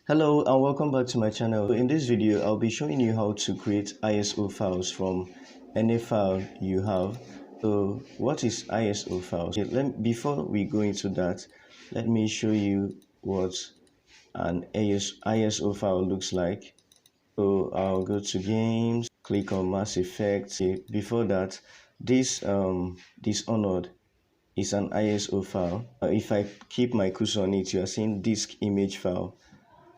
Hello and welcome back to my channel. In this video, I'll be showing you how to create ISO files from any file you have. So what is ISO files? Okay, before we go into that, let me show you what an ISO file looks like. So I'll go to games, click on Mass Effect. Okay, before that, this Dishonored is an ISO file. If I keep my cursor on it, you are seeing disk image file.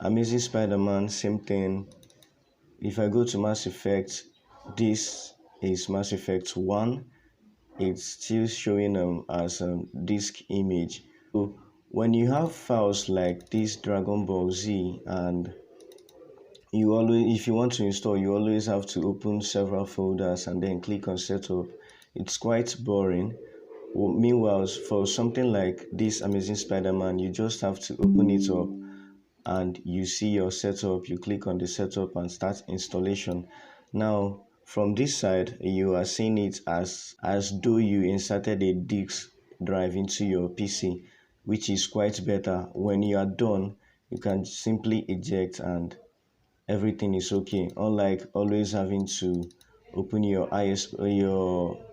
Amazing Spider-Man, same thing. If I go to Mass Effect, this is Mass Effect 1. It's still showing as a disk image. So when you have files like this Dragon Ball Z, and if you want to install, you always have to open several folders and then click on setup. It's quite boring. Well, meanwhile, for something like this Amazing Spider-Man, you just have to open it up and you see your setup. You click on the setup and start installation. Now from this side, you are seeing it as though you inserted a disk drive into your PC, which is quite better. When you are done, you can simply eject and everything is okay, unlike always having to open your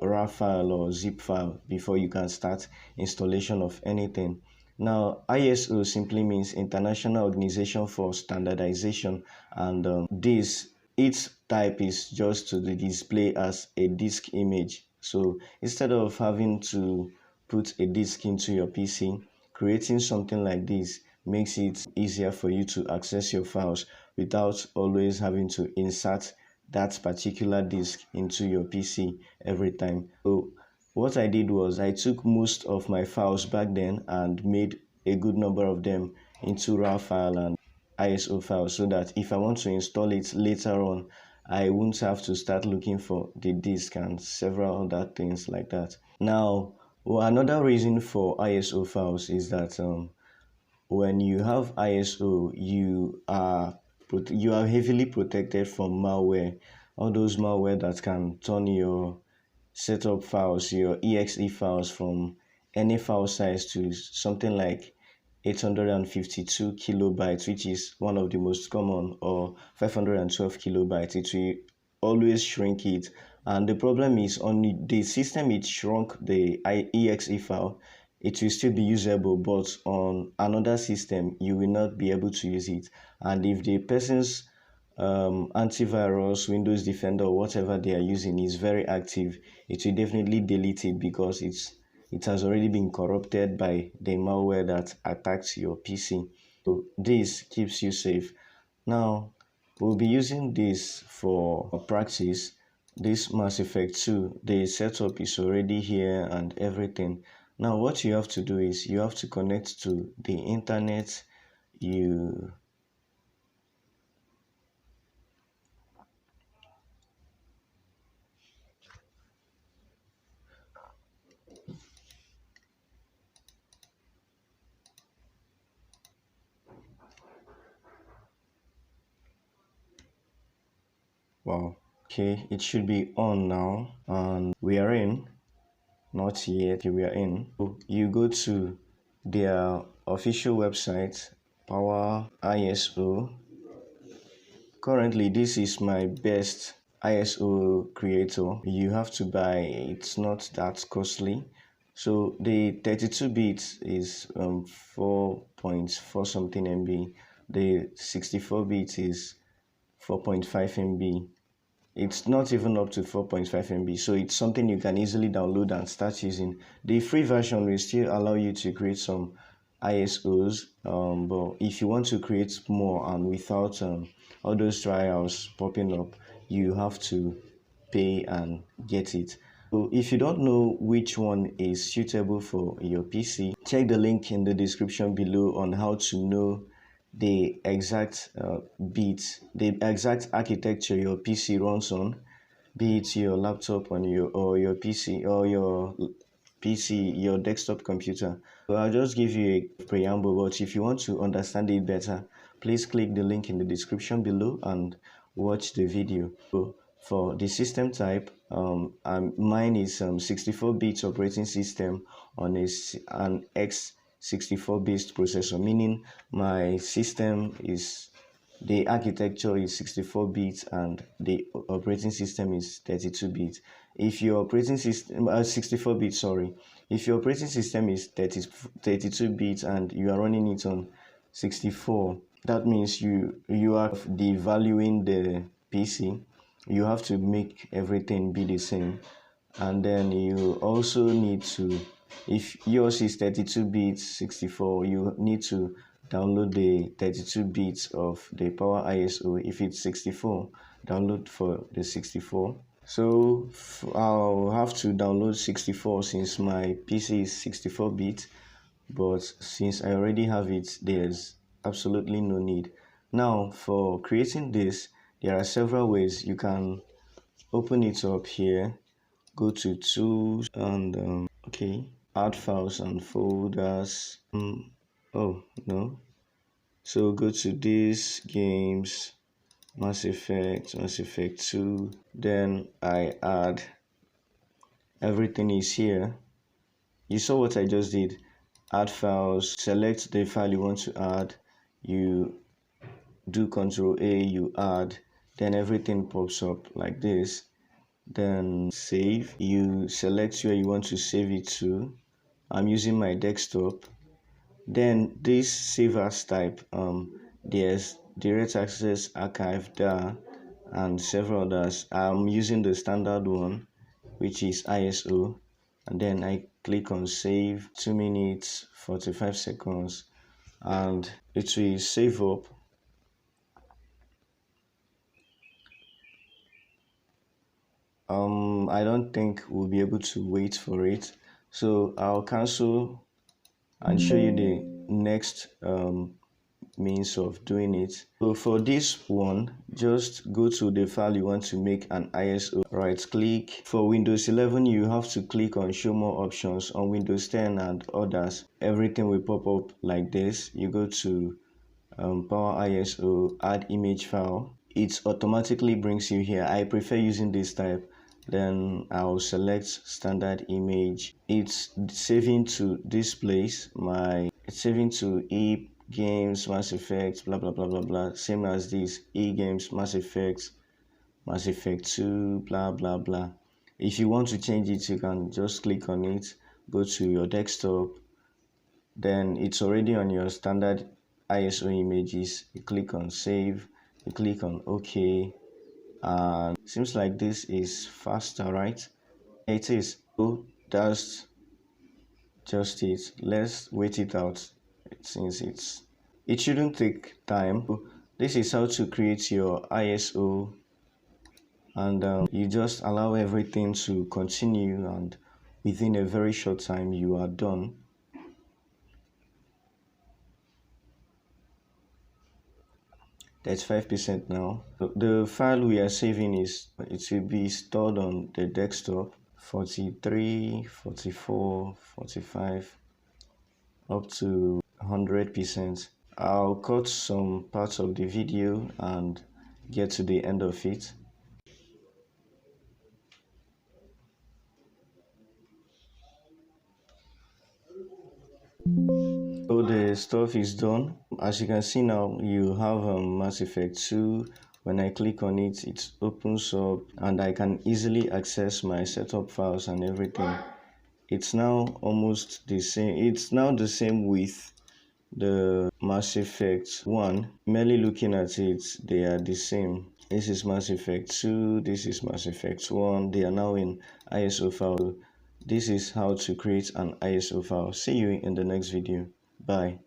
RAR file or zip file before you can start installation of anything. Now ISO simply means International Organization for Standardization, and this its type is just to display as a disk image. So instead of having to put a disk into your PC, creating something like this makes it easier for you to access your files without always having to insert that particular disk into your PC every time. So what I did was I took most of my files back then and made a good number of them into RAR file and ISO files, so that if I want to install it later on, I won't have to start looking for the disk and several other things like that. Now, another reason for ISO files is that when you have ISO, you are heavily protected from malware. All those malware that can turn your setup files, your exe files, from any file size to something like 852 kilobytes, which is one of the most common, or 512 kilobytes. It will always shrink it. And the problem is, on the system it shrunk the exe file, it will still be usable, but on another system you will not be able to use it. And if the person's antivirus, Windows Defender, or whatever they are using is very active, it will definitely delete it, because it has already been corrupted by the malware that attacks your PC. So this keeps you safe. Now we'll be using this for practice. This Mass Effect 2, the setup is already here and everything. Now what you have to do is you have to connect to the internet. Wow. Okay, it should be on now, and we are in. Not yet. Okay, we are in. So you go to their official website, powerISO. Currently, this is my best ISO creator. You have to buy, it's not that costly. So the 32 bits is 4.4 something MB. The 64 bits is 4.5 MB. It's not even up to 4.5 MB, so it's something you can easily download and start using. The free version will still allow you to create some ISOs, but if you want to create more and without all those trials popping up, you have to pay and get it. So if you don't know which one is suitable for your PC, check the link in the description below on how to know the exact bits, the exact architecture your PC runs on, be it your laptop on your PC, or your desktop computer. So I'll just give you a preamble, but if you want to understand it better, please click the link in the description below and watch the video. So for the system type, mine is 64 bits operating system on an 64-bit processor, meaning my system is, the architecture is 64 bits and the operating system is 32 bits. If your operating system 64 bits, sorry, if your operating system is 32 bits and you are running it on 64, that means you are devaluing the PC. You have to make everything be the same, and then you also need to, if yours is 32 bits 64, you need to download the 32 bits of the powerISO. If it's 64, download for the 64. So I'll have to download 64 since my PC is 64 bits, but since I already have it, there's absolutely no need. Now for creating this, there are several ways. You can open it up here, go to tools, and okay, add files and folders. Oh no, so go to this, games, Mass Effect 2, then I add, everything is here. You saw what I just did. Add files, select the file you want to add, you do Ctrl A, you add, then everything pops up like this. Then save, you select where you want to save it to. I'm using my desktop. Then this save as type, there's direct access, archive, DAR, and several others. I'm using the standard one, which is ISO, and then I click on save. 2 minutes 45 seconds, and it will save up. I don't think we'll be able to wait for it, so I'll cancel and show you the next means of doing it. So for this one, just go to the file you want to make an ISO, right click. For Windows 11, you have to click on show more options. On Windows 10 and others, everything will pop up like this. You go to powerISO, add image file. It automatically brings you here. I prefer using this type. Then I'll select standard image. It's saving to this place. It's saving to games, Mass Effect, blah blah blah blah blah. Same as this, games, Mass Effect 2, blah blah blah. If you want to change it, you can just click on it, go to your desktop, then it's already on your standard ISO images. You click on save, you click on OK, and seems like this is faster, right? It is. So that's just it. Let's wait it out since it shouldn't take time. This is how to create your ISO, and you just allow everything to continue, and within a very short time you are done. That's 5% now. The file we are saving it will be stored on the desktop. 43, 44, 45, up to 100%. I'll cut some parts of the video and get to the end of it. So the stuff is done. As you can see now, you have Mass Effect 2. When I click on it, it opens up and I can easily access my setup files and everything. It's now almost the same. It's now the same with the Mass Effect 1. Merely looking at it, they are the same. This is Mass Effect 2, this is Mass Effect 1. They are now in ISO file. This is how to create an ISO file. See you in the next video. Bye.